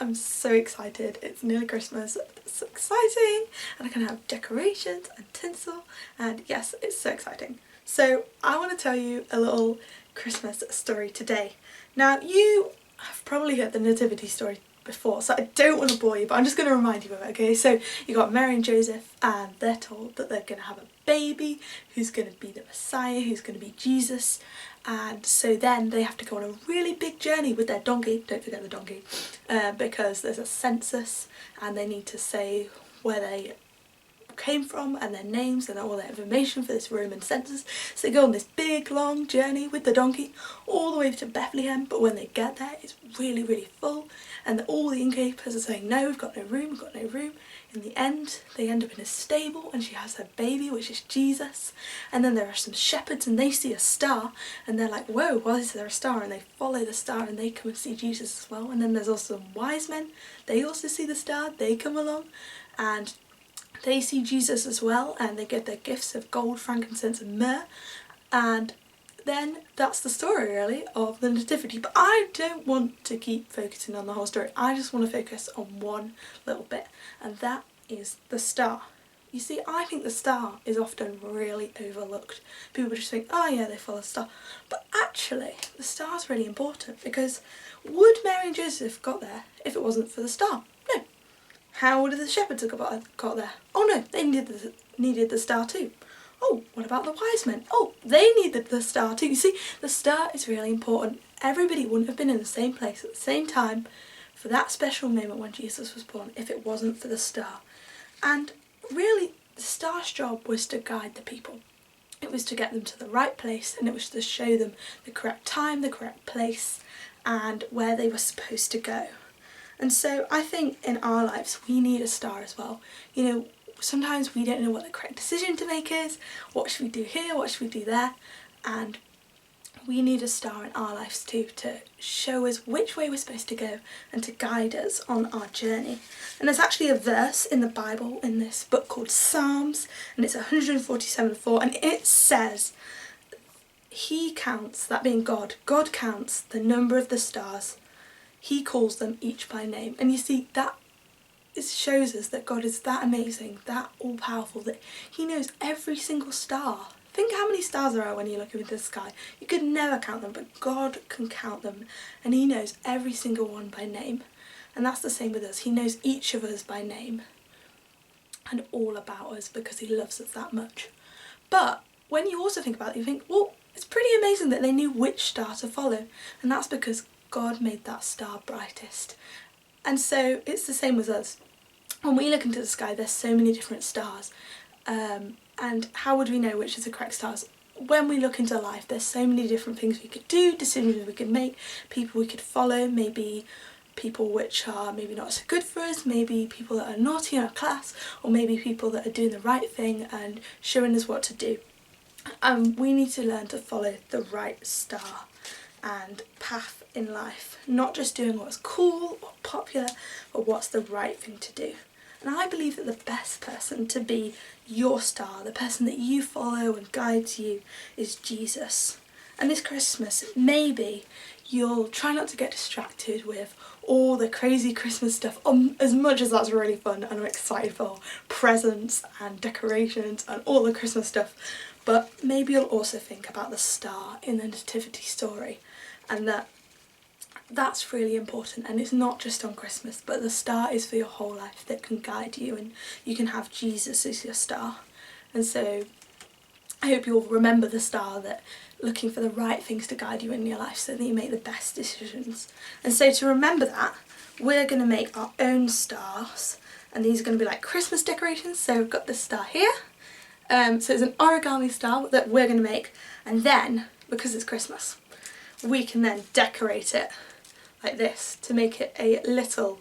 I'm so excited. It's nearly Christmas. It's so exciting, and I can have decorations and tinsel, and yes, it's so exciting. So I want to tell you a little Christmas story today. Now, you have probably heard the Nativity story before, so I don't want to bore you, but I'm just going to remind you of it, okay? So you got Mary and Joseph, and they're told that they're going to have a baby who's going to be the Messiah, who's going to be Jesus, and so then they have to go on a really big journey with their donkey, don't forget the donkey, because there's a census and they need to say where they came from and their names and all their information for this Roman census. So they go on this big long journey with the donkey all the way to Bethlehem, but when they get there it's really full, and all the innkeepers are saying no, we've got no room, we've got no room. In the end they end up in a stable and she has her baby, which is Jesus, and then there are some shepherds and they see a star and they're like, whoa, why is there a star? And they follow the star and they come and see Jesus as well. And then there's also some wise men, they also see the star, they come along and they see Jesus as well, and they get their gifts of gold, frankincense and myrrh, and then that's the story really of the Nativity. But I don't want to keep focusing on the whole story, I just want to focus on one little bit, and that is the star. You see, I think the star is often really overlooked. People just think, oh yeah, they follow the star. But actually, the star's really important, because would Mary and Joseph got there if it wasn't for the star? No. How would the shepherds have got there? Oh no, they needed the star too. Oh, what about the wise men? Oh, they needed the star too. You see, the star is really important. Everybody wouldn't have been in the same place at the same time for that special moment when Jesus was born if it wasn't for the star. And really, the star's job was to guide the people. It was to get them to the right place, and it was to show them the correct time, the correct place, and where they were supposed to go. And so I think in our lives we need a star as well. You know, sometimes we don't know what the correct decision to make is. What should we do here? What should we do there? And we need a star in our lives too, to show us which way we're supposed to go and to guide us on our journey. And there's actually a verse in the Bible in this book called Psalms, and it's 147:4, and it says, He counts, that being God counts the number of the stars. He calls them each by name. And you see, that shows us that God is that amazing, that all-powerful, that he knows every single star. Think how many stars there are when you look into the sky. You could never count them, but God can count them, and he knows every single one by name. And that's the same with us. He knows each of us by name and all about us, because he loves us that much. But when you also think about it, you think, well, it's pretty amazing that they knew which star to follow, and that's because God made that star brightest. And so it's the same with us. When we look into the sky, there's so many different stars, and how would we know which is the correct stars? When we look into life, there's so many different things we could do, decisions we could make, people we could follow, maybe people which are maybe not so good for us, maybe people that are naughty in our class, or maybe people that are doing the right thing and showing us what to do. And we need to learn to follow the right star and path in life, not just doing what's cool or popular, but what's the right thing to do. And I believe that the best person to be your star, the person that you follow and guides you, is Jesus. And this Christmas, maybe you'll try not to get distracted with all the crazy Christmas stuff, as much as that's really fun and I'm excited for presents and decorations and all the Christmas stuff. But maybe you'll also think about the star in the Nativity story, and that's really important. And it's not just on Christmas, but the star is for your whole life, that can guide you, and you can have Jesus as your star. And so I hope you'll remember the star, that looking for the right things to guide you in your life so that you make the best decisions. And so to remember that, we're going to make our own stars, and these are going to be like Christmas decorations. So we've got this star here. So it's an origami star that we're going to make, and then, because it's Christmas, we can then decorate it like this to make it a little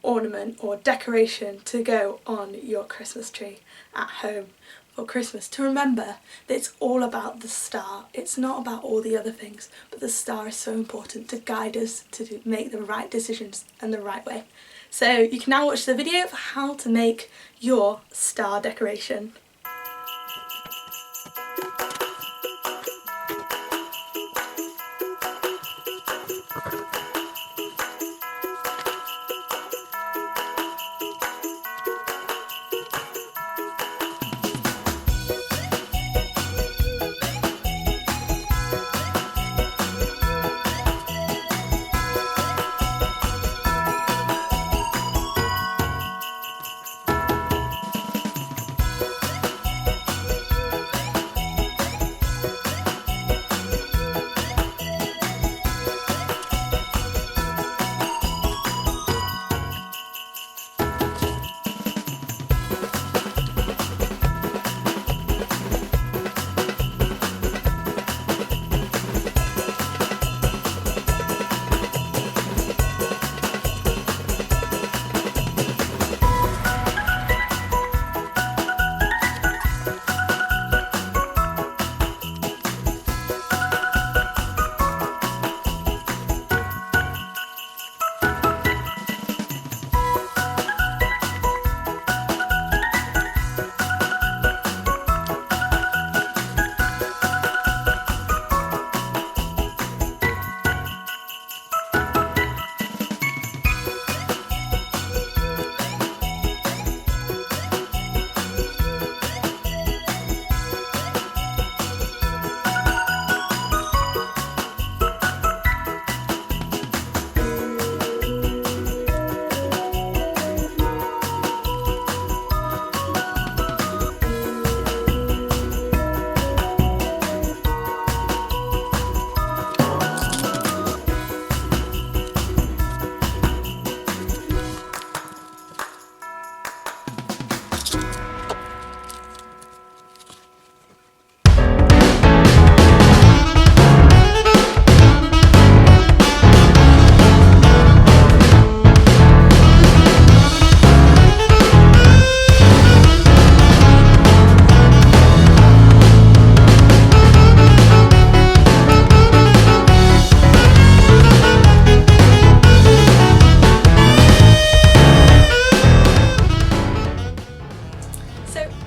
ornament or decoration to go on your Christmas tree at home for Christmas, to remember that it's all about the star. It's not about all the other things, but the star is so important to guide us to make the right decisions and the right way. So you can now watch the video for how to make your star decoration.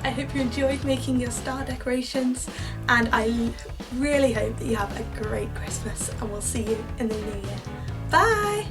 I hope you enjoyed making your star decorations, and I really hope that you have a great Christmas, and we'll see you in the new year. Bye!